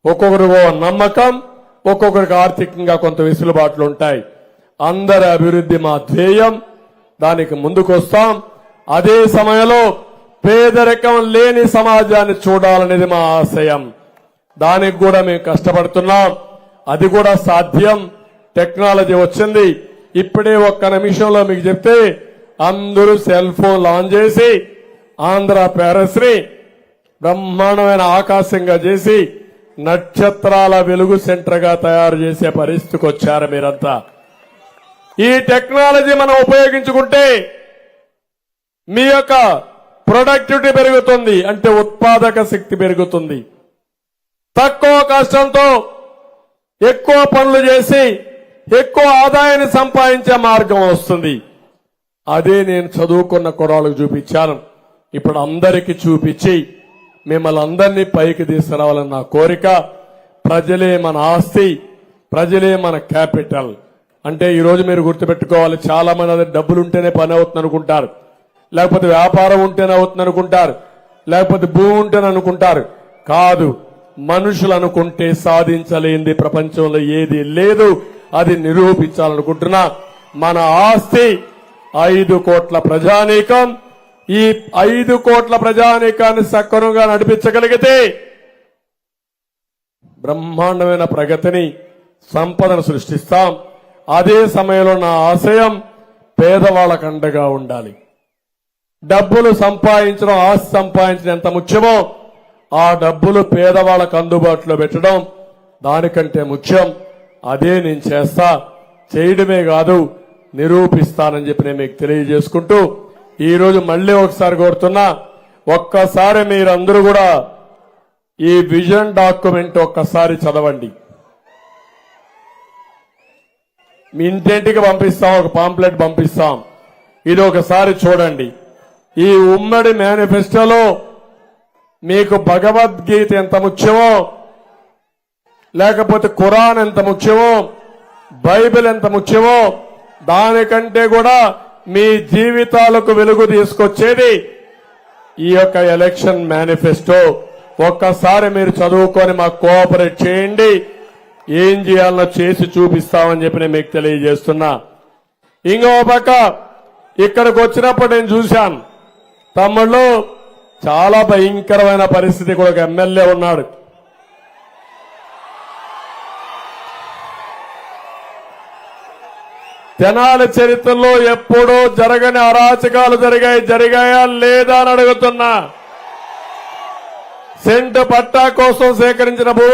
ఒక్కొక్కరికో నమ్మకం, ఒక్కొక్కరికి ఆర్థికంగా కొంత వెసులుబాట్లు ఉంటాయి. అందరి అభివృద్ధి మా ధ్యేయం. దానికి ముందుకొస్తాం. అదే సమయంలో పేదరికం లేని సమాజాన్ని చూడాలనేది మా ఆశయం. దానికి కూడా మేము కష్టపడుతున్నాం. అది కూడా సాధ్యం. టెక్నాలజీ వచ్చింది. ఇప్పుడే ఒక్క నిమిషంలో మీకు చెప్తే అందరూ సెల్ ఫోన్ లాంచ్ చేసి ఆంధ్ర ప్యాలెస్ ని బ్రహ్మాండమైన ఆకాశంగా చేసి నక్షత్రాల వెలుగు సెంటర్ గా తయారు చేసే పరిస్థితికి వచ్చారు మీరంతా. ఈ టెక్నాలజీ మనం ఉపయోగించుకుంటే మీ యొక్క ప్రొడక్టివిటీ పెరుగుతుంది, అంటే ఉత్పాదక శక్తి పెరుగుతుంది. తక్కువ కష్టంతో ఎక్కువ పనులు చేసి ఎక్కువ ఆదాయాన్ని సంపాదించే మార్గం వస్తుంది. అదే నేను చదువుకున్న కుర్రాళ్ళకు చూపించాను. ఇప్పుడు అందరికీ చూపించి మిమ్మల్ని అందరినీ పైకి తీసుకురావాలని నా కోరిక. ప్రజలే మన ఆస్తి, ప్రజలే మన క్యాపిటల్. అంటే ఈరోజు మీరు గుర్తుపెట్టుకోవాలి, చాలా మంది డబ్బులు ఉంటేనే పని అవుతుంది అనుకుంటారు, లేకపోతే వ్యాపారం ఉంటేనే అవుతుంది అనుకుంటారు, లేకపోతే భూమి ఉంటేనే అనుకుంటారు. కాదు, మనుషులు అనుకుంటే సాధించలేంది ప్రపంచంలో ఏది లేదు. అది నిరూపించాలనుకుంటున్నా. మన ఆస్తి 5 కోట్ల ప్రజానీకం. ఈ 5 కోట్ల ప్రజానీకాన్ని సక్రమంగా నడిపించగలిగితే బ్రహ్మాండమైన ప్రగతిని, సంపదను సృష్టిస్తాం. అదే సమయంలో నా ఆశయం పేదవాళ్ళకు అండగా ఉండాలి. డబ్బులు సంపాదించడం, ఆస్తి సంపాదించడం ఎంత ముఖ్యమో ఆ డబ్బులు పేదవాళ్ళకు అందుబాటులో పెట్టడం దానికంటే ముఖ్యం. అదే నేను చేస్తా. చేయడమే కాదు, నిరూపిస్తానని చెప్పి నేను మీకు తెలియజేసుకుంటూ ఈ రోజు మళ్లీ ఒకసారి కోరుతున్నా, ఒక్కసారి మీరందరూ కూడా ఈ విజన్ డాక్యుమెంట్ ఒక్కసారి చదవండి. మీ ఇంటింటికి పంపిస్తాం, ఒక పాంప్లెట్ పంపిస్తాం. ఇది ఒకసారి చూడండి. ఈ ఉమ్మడి మేనిఫెస్టోలో మీకు భగవద్గీత ఎంత ముఖ్యమో, లేకపోతే ఖురాన్ ఎంత ముఖ్యమో, బైబిల్ ఎంత ముఖ్యమో, దానికంటే కూడా మీ జీవితాలకు వెలుగు తీసుకొచ్చేది ఈ యొక్క ఎలక్షన్ మేనిఫెస్టో. ఒక్కసారి మీరు చదువుకొని మాకు కోఆపరేట్ చేయండి. ఏం చేయాలనో చేసి చూపిస్తామని చెప్పి నేను మీకు తెలియజేస్తున్నా. ఇంకో పక్క ఇక్కడికి వచ్చినప్పుడు నేను చూశాను, తమ్ముళ్ళు చాలా భయంకరమైన పరిస్థితి. కూడా ఒక ఎమ్మెల్యే ఉన్నాడు, తెనాలి చరిత్రలో ఎప్పుడూ జరగని అరాచకాలు జరిగాయా లేదా అని అడుగుతున్నా. సెంటు పట్టా కోసం సేకరించిన భూ